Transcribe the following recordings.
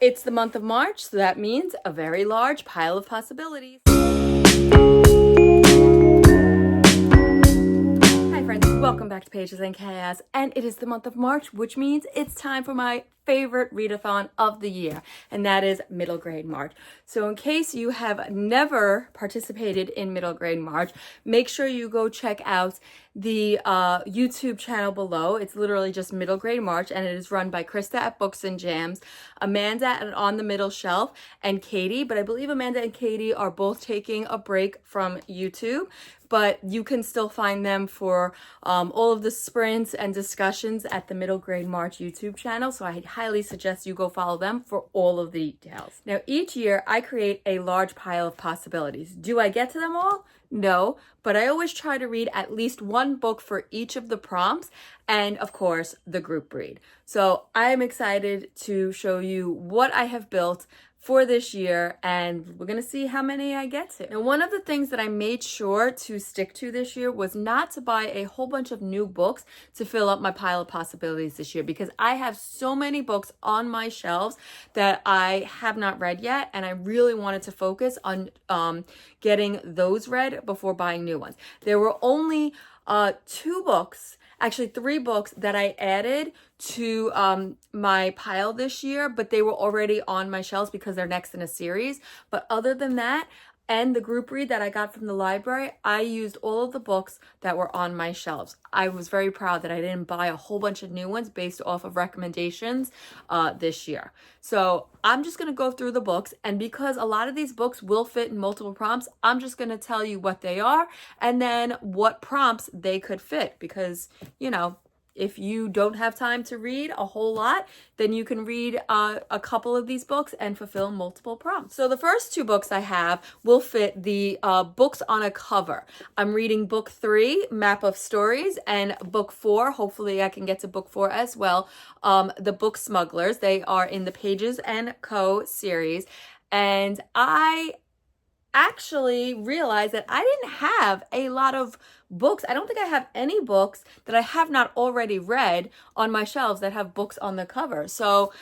It's the month of March, so that means a very large pile of possibilities. Hi friends, welcome back to Pages and Chaos, and it is the month of March, which means it's time for my favorite readathon of the year, and that is Middle Grade March. So in case you have never participated in Middle Grade March, make sure you go check out the YouTube channel below. It's literally just Middle Grade March, and it is run by Krista at Books and Jams, Amanda at On the Middle Shelf, and Katie. But I believe Amanda and Katie are both taking a break from YouTube, but you can still find them for all of the sprints and discussions at the Middle Grade March YouTube channel. So I highly suggest you go follow them for all of the details. Now, each year I create a large pile of possibilities. Do I get to them all? No, but I always try to read at least one book for each of the prompts, and of course, the group read. So I am excited to show you what I have built for this year, and we're gonna see how many I get to. Now, one of the things that I made sure to stick to this year was not to buy a whole bunch of new books to fill up my pile of possibilities this year, because I have so many books on my shelves that I have not read yet, and I really wanted to focus on getting those read before buying new ones. There were only three books that I added to my pile this year, but they were already on my shelves because they're next in a series. But other than that, and the group read that I got from the library, I used all of the books that were on my shelves. I was very proud that I didn't buy a whole bunch of new ones based off of recommendations this year. So I'm just gonna go through the books, and because a lot of these books will fit in multiple prompts, I'm just gonna tell you what they are and then what prompts they could fit, because, you know, if you don't have time to read a whole lot, then you can read a couple of these books and fulfill multiple prompts. So the first two books I have will fit the books on a cover. I'm reading book 3, Map of Stories, and book 4, hopefully I can get to book 4 as well, the Booksmugglers. They are in the Pages and Co. series, and I actually realized that I didn't have a lot of books. I don't think I have any books that I have not already read on my shelves that have books on the cover. So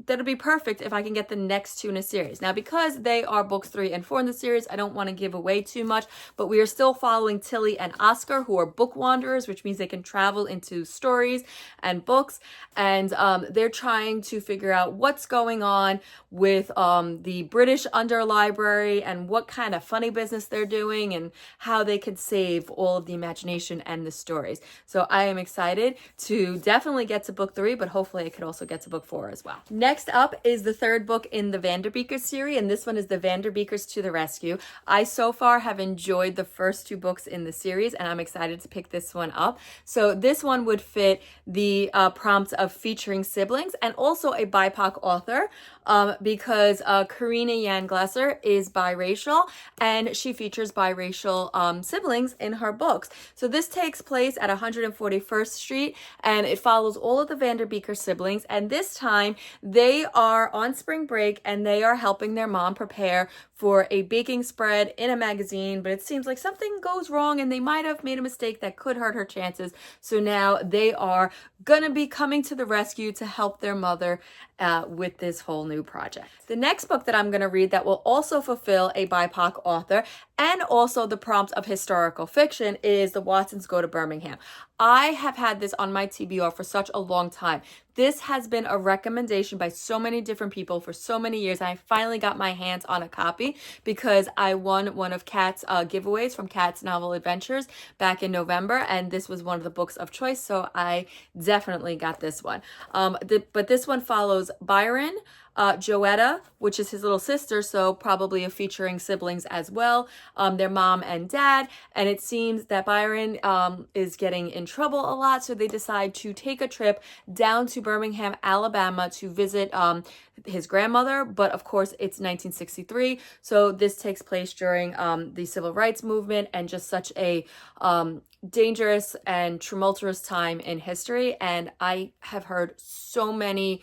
that'll be perfect if I can get the next two in a series. Now, because they are books 3 and 4 in the series, I don't want to give away too much, but we are still following Tilly and Oscar, who are book wanderers, which means they can travel into stories and books, and they're trying to figure out what's going on with the British Underlibrary and what kind of funny business they're doing and how they can save all of the imagination and the stories. So I am excited to definitely get to book 3, but hopefully I could also get to book 4 as well. Next up is the third book in the Vanderbeekers series, and this one is the Vanderbeekers to the Rescue. I so far have enjoyed the first 2 books in the series, and I'm excited to pick this one up. So this one would fit the prompts of featuring siblings and also a BIPOC author, because Karina Yan Glesser is biracial, and she features biracial siblings in her books. So this takes place at 141st Street, and it follows all of the Vanderbeeker siblings, and this time they are on spring break and they are helping their mom prepare for a baking spread in a magazine, but it seems like something goes wrong and they might have made a mistake that could hurt her chances. So now they are gonna be coming to the rescue to help their mother with this whole new project. The next book that I'm gonna read that will also fulfill a BIPOC author and also the prompt of historical fiction is The Watsons Go to Birmingham. I have had this on my TBR for such a long time. This has been a recommendation by so many different people for so many years. I finally got my hands on a copy because I won one of Kat's giveaways from Kat's Novel Adventures back in November, and this was one of the books of choice, so I definitely got this one. But this one follows Byron, Joetta, which is his little sister, so probably a featuring siblings as well, their mom and dad, and it seems that Byron is getting in trouble a lot, so they decide to take a trip down to Birmingham, Alabama to visit his grandmother, but of course it's 1963, so this takes place during the Civil Rights Movement and just such a dangerous and tumultuous time in history, and I have heard so many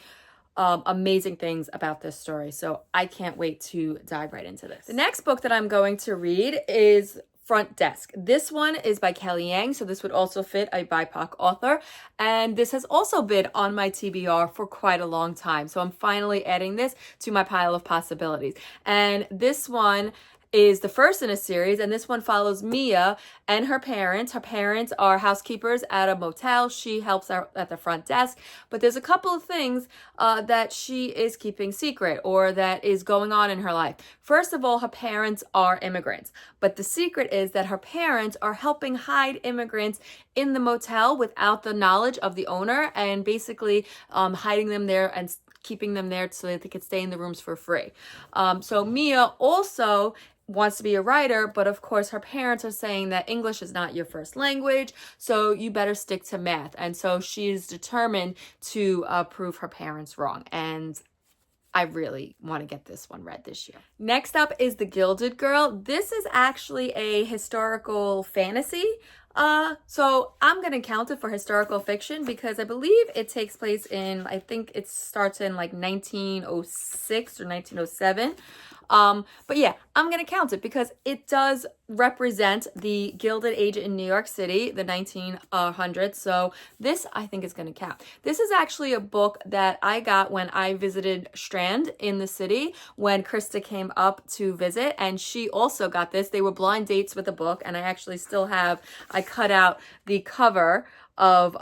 amazing things about this story, so I can't wait to dive right into this. The next book that I'm going to read is Front Desk. This one is by Kelly Yang, so this would also fit a BIPOC author. And this has also been on my TBR for quite a long time. So I'm finally adding this to my pile of possibilities. And this one is the first in a series, and this one follows Mia and her parents. Her parents are housekeepers at a motel. She helps out at the front desk, but there's a couple of things that she is keeping secret or that is going on in her life. First of all, her parents are immigrants, but the secret is that her parents are helping hide immigrants in the motel without the knowledge of the owner, and basically hiding them there and keeping them there so that they could stay in the rooms for free. So Mia also wants to be a writer, but of course her parents are saying that English is not your first language, so you better stick to math. And so she's determined to prove her parents wrong. And I really want to get this one read this year. Next up is The Gilded Girl. This is actually a historical fantasy. So I'm going to count it for historical fiction because I believe it takes place in, I think it starts in like 1906 or 1907. But yeah, I'm going to count it because it does represent the Gilded Age in New York City, the 1900s. So this I think is going to count. This is actually a book that I got when I visited Strand in the city when Krista came up to visit, and she also got this. They were blind dates with the book, and I actually still have, I cut out the cover of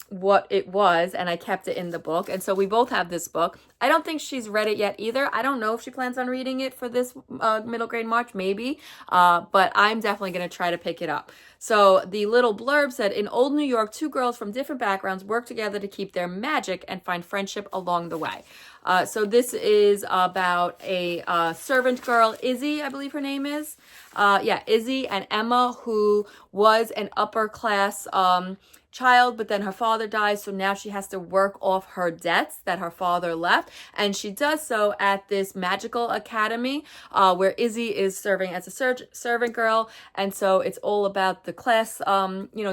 what it was, and I kept it in the book. And so we both have this book. I don't think she's read it yet either. I don't know if she plans on reading it for this middle grade March, maybe, but I'm definitely going to try to pick it up. So the little blurb said, in old New York, two girls from different backgrounds work together to keep their magic and find friendship along the way. So this is about a servant girl, Izzy, I believe her name is. Izzy and Emma, who was an upper class child, but then her father dies, so now she has to work off her debts that her father left, and she does so at this magical academy where Izzy is serving as a servant girl. And so it's all about the class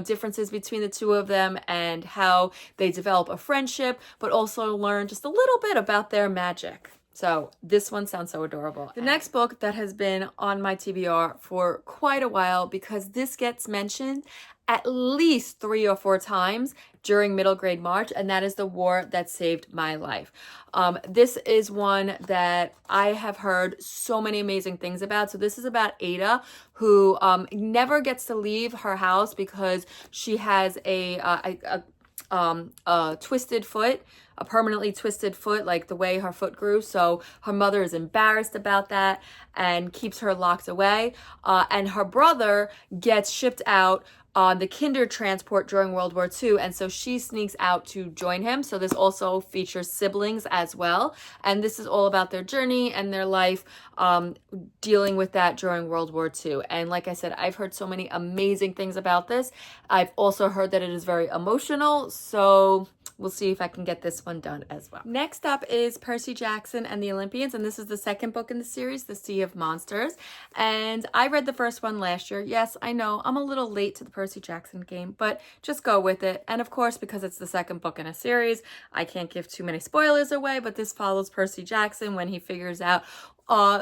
differences between the two of them and how they develop a friendship, but also learn just a little bit about their magic. So this one sounds so adorable. The next book that has been on my TBR for quite a while, because this gets mentioned at least 3 or 4 times during middle grade March, and that is The War That Saved My Life. This is one that I have heard so many amazing things about. So this is about Ada, who never gets to leave her house because she has a twisted foot, a permanently twisted foot, like the way her foot grew. So her mother is embarrassed about that and keeps her locked away. And her brother gets shipped out on the Kinder transport during World War II, and so she sneaks out to join him. So this also features siblings as well, and this is all about their journey and their life dealing with that during World War II. And like I said, I've heard so many amazing things about this. I've also heard that it is very emotional, so we'll see if I can get this one done as well. Next up is Percy Jackson and the Olympians, and this is the second book in the series, The Sea of Monsters. And I read the first one last year. Yes, I know I'm a little late to the Percy Jackson game, but just go with it. And of course, because it's the second book in a series, I can't give too many spoilers away, but this follows Percy Jackson when he figures out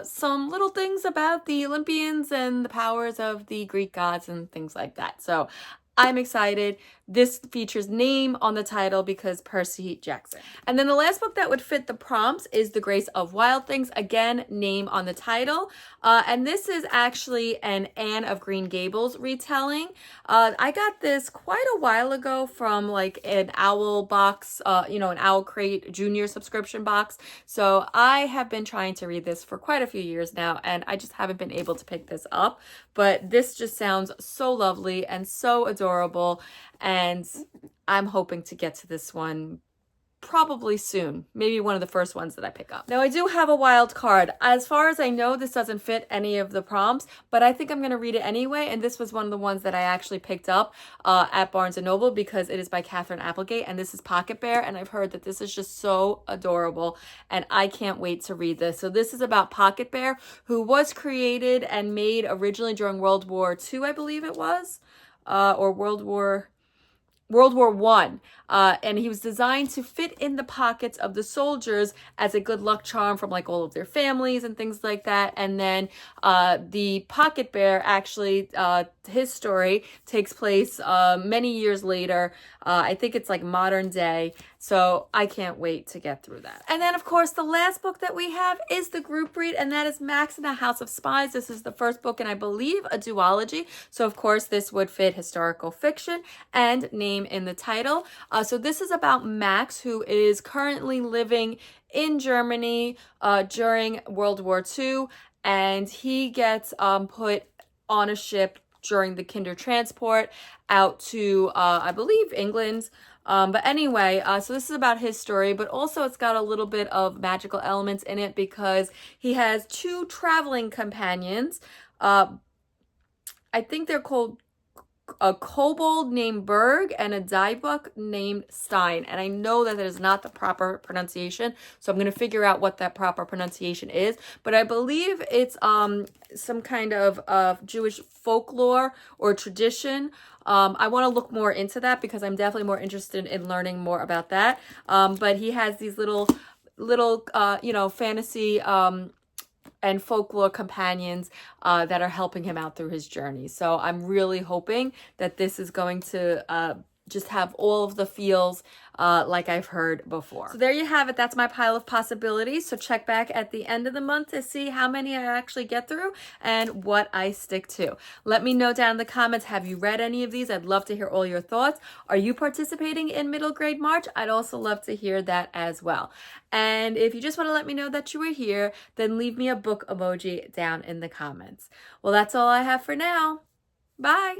some little things about the Olympians and the powers of the Greek gods and things like that. So I'm excited. This features name on the title because Percy Jackson. And then the last book that would fit the prompts is The Grace of Wild Things. Again, name on the title. And this is actually an Anne of Green Gables retelling. I got this quite a while ago from like an Owl box, an Owl Crate Junior subscription box. So I have been trying to read this for quite a few years now, and I just haven't been able to pick this up. But this just sounds so lovely and so adorable. And I'm hoping to get to this one probably soon. Maybe one of the first ones that I pick up. Now, I do have a wild card. As far as I know, this doesn't fit any of the prompts, but I think I'm going to read it anyway. And this was one of the ones that I actually picked up at Barnes & Noble because it is by Catherine Applegate, and this is Pocket Bear. And I've heard that this is just so adorable, and I can't wait to read this. So this is about Pocket Bear, who was created and made originally during World War II, I believe it was, or World War I. and he was designed to fit in the pockets of the soldiers as a good luck charm from like all of their families and things like that. And then the pocket bear actually, his story takes place many years later. I think it's like modern day. So I can't wait to get through that. And then, of course, the last book that we have is the group read, and that is Max and the House of Spies. This is the first book, and I believe a duology. So, of course, this would fit historical fiction and name in the title. So this is about Max, who is currently living in Germany during World War II, and he gets put on a ship during the Kinder transport out to, I believe, England. But anyway, so this is about his story, but also it's got a little bit of magical elements in it because he has two traveling companions. I think they're called a kobold named Berg and a diebuck named Stein. And I know that is not the proper pronunciation, so I'm going to figure out what that proper pronunciation is. But I believe it's some kind of Jewish folklore or tradition. I want to look more into that because I'm definitely more interested in learning more about that. But he has these little fantasy and folklore companions that are helping him out through his journey. So I'm really hoping that this is going to just have all of the feels like I've heard before. So there you have it. That's my pile of possibilities. So check back at the end of the month to see how many I actually get through and what I stick to. Let me know down in the comments, have you read any of these? I'd love to hear all your thoughts. Are you participating in Middle Grade March? I'd also love to hear that as well. And if you just want to let me know that you were here, then leave me a book emoji down in the comments. Well, that's all I have for now. Bye.